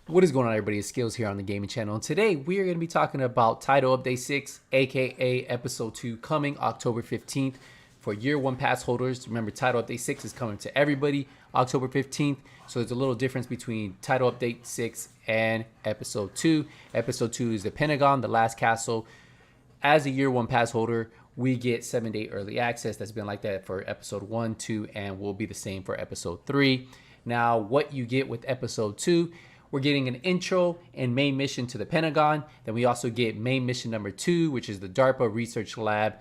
What is going on, everybody? It's Skills here on the gaming channel, and today we are going to be talking about Title Update 6, aka Episode 2, coming October 15th for Year 1 pass holders. Remember, Title Update 6 is coming to everybody October 15th, so there's a little difference between Title Update 6 and Episode 2. Episode 2 is the Pentagon, the last castle. As a Year 1 pass holder, we get 7-day early access. That's been like that for Episode 1, 2, and will be the same for Episode 3. Now, what you get with Episode 2, we're getting an intro and main mission to the Pentagon. Then we also get main mission number 2, which is the DARPA Research Lab.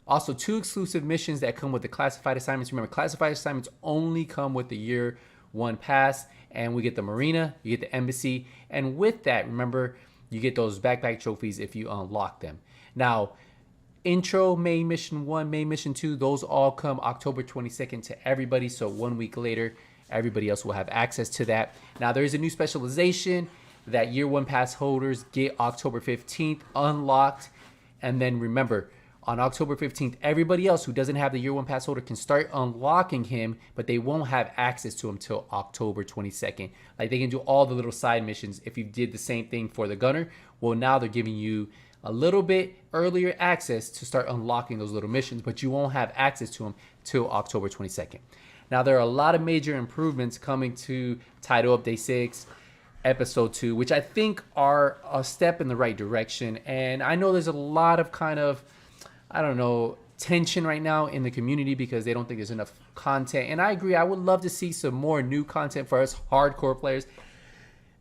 Also, 2 exclusive missions that come with the classified assignments. Remember, classified assignments only come with the Year 1 pass. And we get the Marina, you get the Embassy. And with that, remember, you get those backpack trophies if you unlock them. Now, intro, main mission 1, main mission 2, those all come October 22nd to everybody. So 1 week later, everybody else will have access to that. Now, there is a new specialization that Year 1 pass holders get October 15th unlocked. And then remember, on October 15th, everybody else who doesn't have the Year 1 pass holder can start unlocking him, but they won't have access to him till October 22nd. Like, they can do all the little side missions if you did the same thing for the gunner. Well, now they're giving you a little bit earlier access to start unlocking those little missions, but you won't have access to them till October 22nd. Now, there are a lot of major improvements coming to Title Update 6, Episode 2, which I think are a step in the right direction. And I know there's a lot of kind of, I don't know, tension right now in the community because they don't think there's enough content. And I agree, I would love to see some more new content for us hardcore players.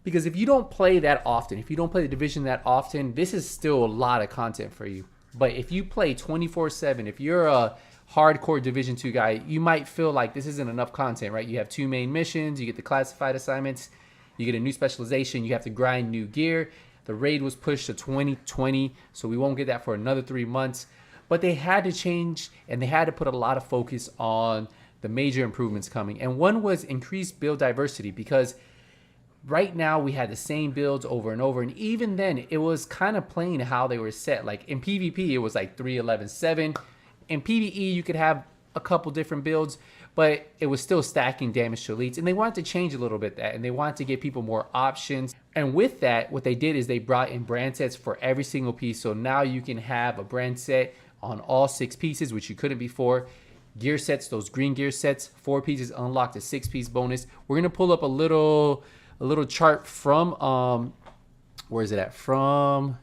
Because if you don't play that often, if you don't play the division that often, this is still a lot of content for you. But if you play 24/7, if you're a hardcore Division 2 guy, you might feel like this isn't enough content, right? You have 2 main missions, you get the classified assignments, you get a new specialization, you have to grind new gear. The raid was pushed to 2020, so we won't get that for another 3 months. But they had to change, and they had to put a lot of focus on the major improvements coming. And one was increased build diversity, because right now we had the same builds over and over, and even then it was kind of plain how they were set. Like in PvP, it was like 3-11-7. In PvE, you could have a couple different builds, but it was still stacking damage to elites. And they wanted to change a little bit that, and they wanted to give people more options. And with that, what they did is they brought in brand sets for every single piece. So now you can have a brand set on all 6 pieces, which you couldn't before. Gear sets, those green gear sets, 4 pieces unlocked a 6-piece bonus. We're gonna pull up a little chart from where is it at? From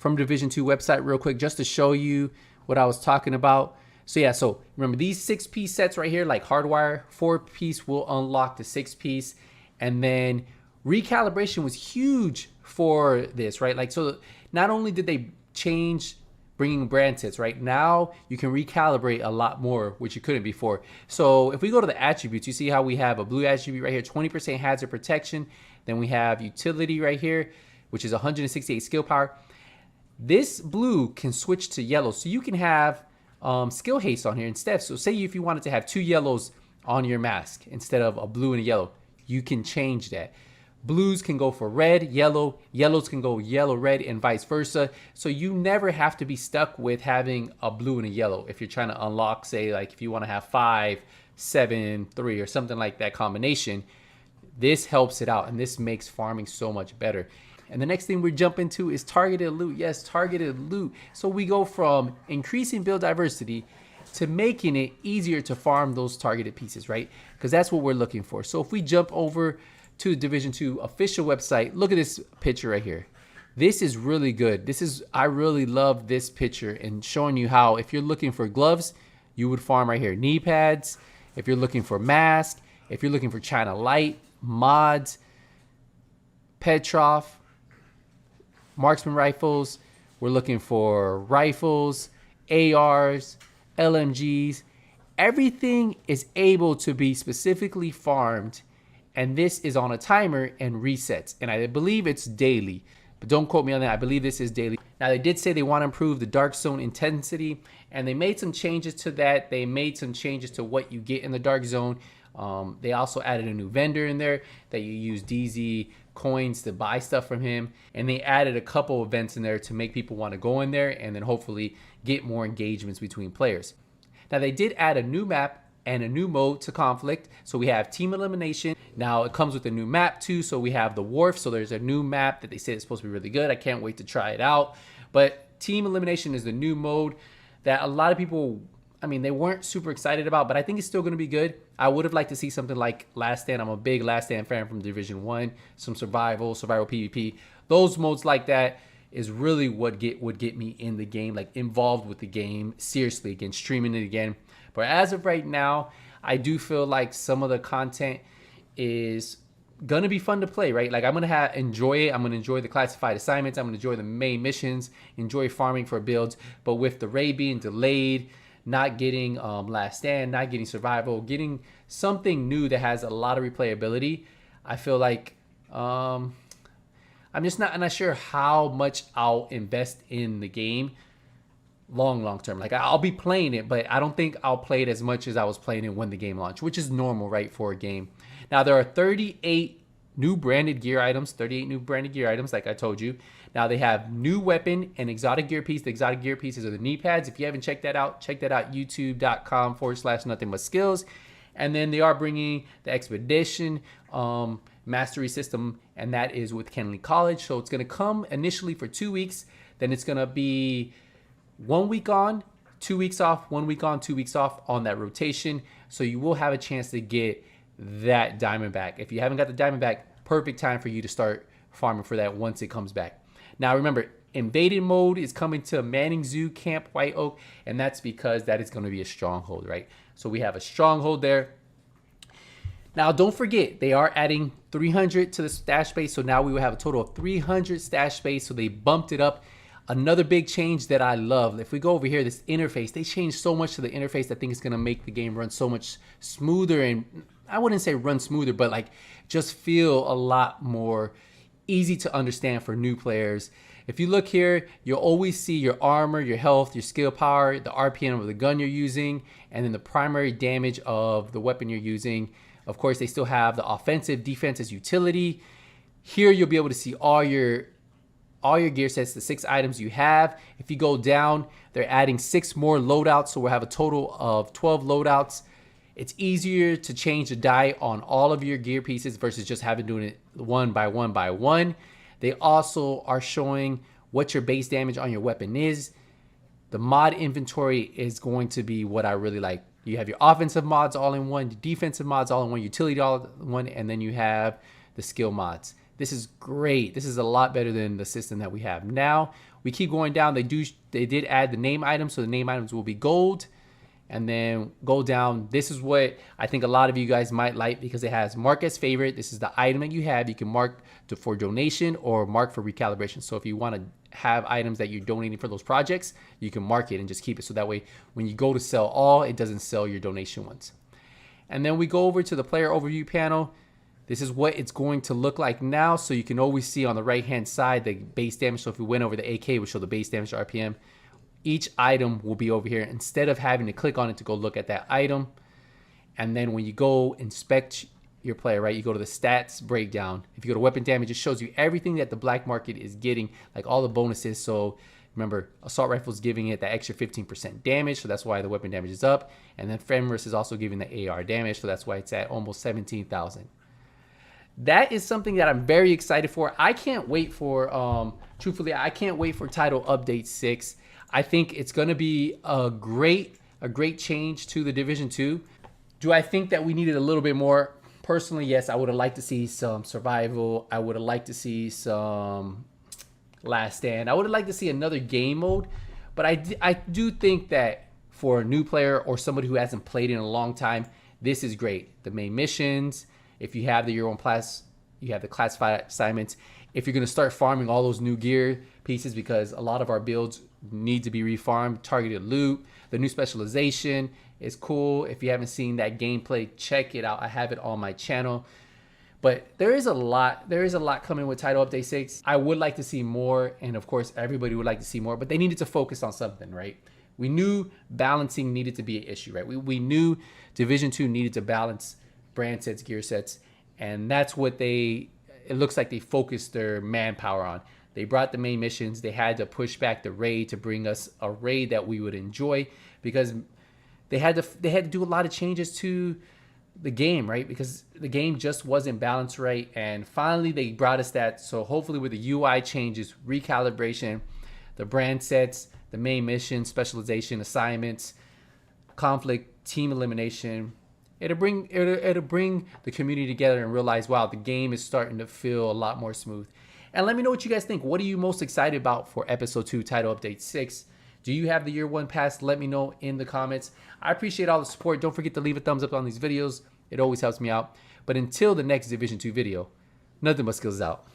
Division 2 website real quick, just to show you what I was talking about. So yeah, so remember these 6-piece sets right here, like Hardwire, 4-piece will unlock the 6-piece. And then recalibration was huge for this, right? Like, so not only did they change bringing brand sets, right? Now you can recalibrate a lot more, which you couldn't before. So if we go to the attributes, you see how we have a blue attribute right here, 20% hazard protection. Then we have utility right here, which is 168 skill power. This blue can switch to yellow, so you can have skill haste on here instead. So say if you wanted to have 2 yellows on your mask instead of a blue and a yellow, you can change that. Blues can go for red, yellow, yellows can go yellow, red, and vice versa. So you never have to be stuck with having a blue and a yellow if you're trying to unlock, say, like if you want to have 5, 7, 3 or something like that combination. This helps it out, and this makes farming so much better. And the next thing we jump into is targeted loot. Yes, targeted loot. So we go from increasing build diversity to making it easier to farm those targeted pieces, right? Because that's what we're looking for. So if we jump over to the Division 2 official website, look at this picture right here. This is really good. I really love this picture and showing you how if you're looking for gloves, you would farm right here. Knee pads, if you're looking for mask, if you're looking for China Light, mods, Petrov, marksman rifles, we're looking for rifles, ARs, LMGs. Everything is able to be specifically farmed, and this is on a timer and resets. And I believe it's daily, but don't quote me on that. I believe this is daily. Now, they did say they want to improve the dark zone intensity, and they made some changes to that. They made some changes to what you get in the dark zone. They also added a new vendor in there that you use DZ coins to buy stuff from him, and they added a couple events in there to make people want to go in there and then hopefully get more engagements between players. Now, they did add a new map and a new mode to conflict. So we have team elimination. Now it comes with a new map too. So we have the wharf. So there's a new map that they say is supposed to be really good. I can't wait to try it out. But team elimination is the new mode that a lot of people, I mean, they weren't super excited about, but I think it's still going to be good. I would have liked to see something like Last Stand. I'm a big Last Stand fan from Division 1. Some survival PvP. Those modes like that is really what would get me in the game, like involved with the game, seriously, again, streaming it again. But as of right now, I do feel like some of the content is gonna be fun to play, right? Like I'm gonna enjoy it. I'm gonna enjoy the classified assignments. I'm gonna enjoy the main missions, enjoy farming for builds. But with the raid being delayed, not getting Last Stand, not getting survival, getting something new that has a lot of replayability, I feel like I'm just not sure how much I'll invest in the game long term. Like I'll be playing it, but I don't think I'll play it as much as I was playing it when the game launched, which is normal, right, for a game. Now there are 38 new branded gear items, like I told you. Now they have new weapon and exotic gear piece. The exotic gear pieces are the knee pads. If you haven't checked that out, youtube.com/nothingbutskills. And then they are bringing the expedition mastery system, and that is with Kenley College. So it's going to come initially for 2 weeks. Then it's going to be 1 week on, 2 weeks off, 1 week on, 2 weeks off on that rotation. So you will have a chance to get that diamond back. If you haven't got the diamond back, perfect time for you to start farming for that once it comes back. Now remember, invaded mode is coming to Manning Zoo Camp White Oak, and that's because that is going to be a stronghold, right? So we have a stronghold there. Now don't forget, they are adding 300 to the stash space, so now we will have a total of 300 stash space. So they bumped it up. Another big change that I love, if we go over here, this interface, they changed so much to the interface. I think it's going to make the game run so much smoother, and I wouldn't say run smoother, but like just feel a lot more easy to understand for new players. If you look here, you'll always see your armor, your health, your skill power, the RPM of the gun you're using, and then the primary damage of the weapon you're using. Of course, they still have the offensive, defensive, utility. Here you'll be able to see all your gear sets, the 6 items you have. If you go down, they're adding 6 more loadouts, so we'll have a total of 12 loadouts. It's easier to change the die on all of your gear pieces versus just having doing it one by one by one. They also are showing what your base damage on your weapon is. The mod inventory is going to be what I really like. You have your offensive mods all in one, defensive mods all in one, utility all in one, and then you have the skill mods. This is great. This is a lot better than the system that we have now. We keep going down. They did add the name items, so the name items will be gold. And then go down. This is what I think a lot of you guys might like because it has mark as favorite. This is the item that you have. You can mark for donation or mark for recalibration. So if you want to have items that you're donating for those projects, you can mark it and just keep it. So that way, when you go to sell all, it doesn't sell your donation ones. And then we go over to the player overview panel. This is what it's going to look like now. So you can always see on the right-hand side, the base damage. So if we went over the AK, we'll show the base damage RPM. Each item will be over here instead of having to click on it to go look at that item. And then when you go inspect your player, right, you go to the stats breakdown. If you go to weapon damage, it shows you everything that the black market is getting, like all the bonuses. So remember, assault rifle is giving it that extra 15% damage, so that's why the weapon damage is up. And then Fenris is also giving the AR damage, so that's why it's at almost 17,000. That is something that I'm very excited for. I can't wait for, truthfully, I can't wait for Title Update 6. I think it's going to be a great change to the Division 2. Do I think that we needed a little bit more? Personally, yes. I would have liked to see some survival. I would have liked to see some Last Stand. I would have liked to see another game mode. But I do think that for a new player or somebody who hasn't played in a long time, this is great. The main missions, if you have your own class, you have the classified assignments. If you're going to start farming all those new gear pieces, because a lot of our builds need to be refarmed, targeted loot, the new specialization is cool. If you haven't seen that gameplay, check it out. I have it on my channel. But there is a lot coming with Title Update 6. I would like to see more, and of course everybody would like to see more, but they needed to focus on something, right? We knew balancing needed to be an issue, right? We knew Division 2 needed to balance brand sets, gear sets, and that's what it looks like they focused their manpower on. They brought the main missions. They had to push back the raid to bring us a raid that we would enjoy, because they had to do a lot of changes to the game, right? Because the game just wasn't balanced right. And finally, they brought us that. So hopefully, with the UI changes, recalibration, the brand sets, the main mission, specialization, assignments, conflict, team elimination, it'll bring the community together and realize, wow, the game is starting to feel a lot more smooth. And let me know what you guys think. What are you most excited about for episode 2, title update 6? Do you have the year 1 pass? Let me know in the comments. I appreciate all the support. Don't forget to leave a thumbs up on these videos. It always helps me out. But until the next Division 2 video, nothing but skills out.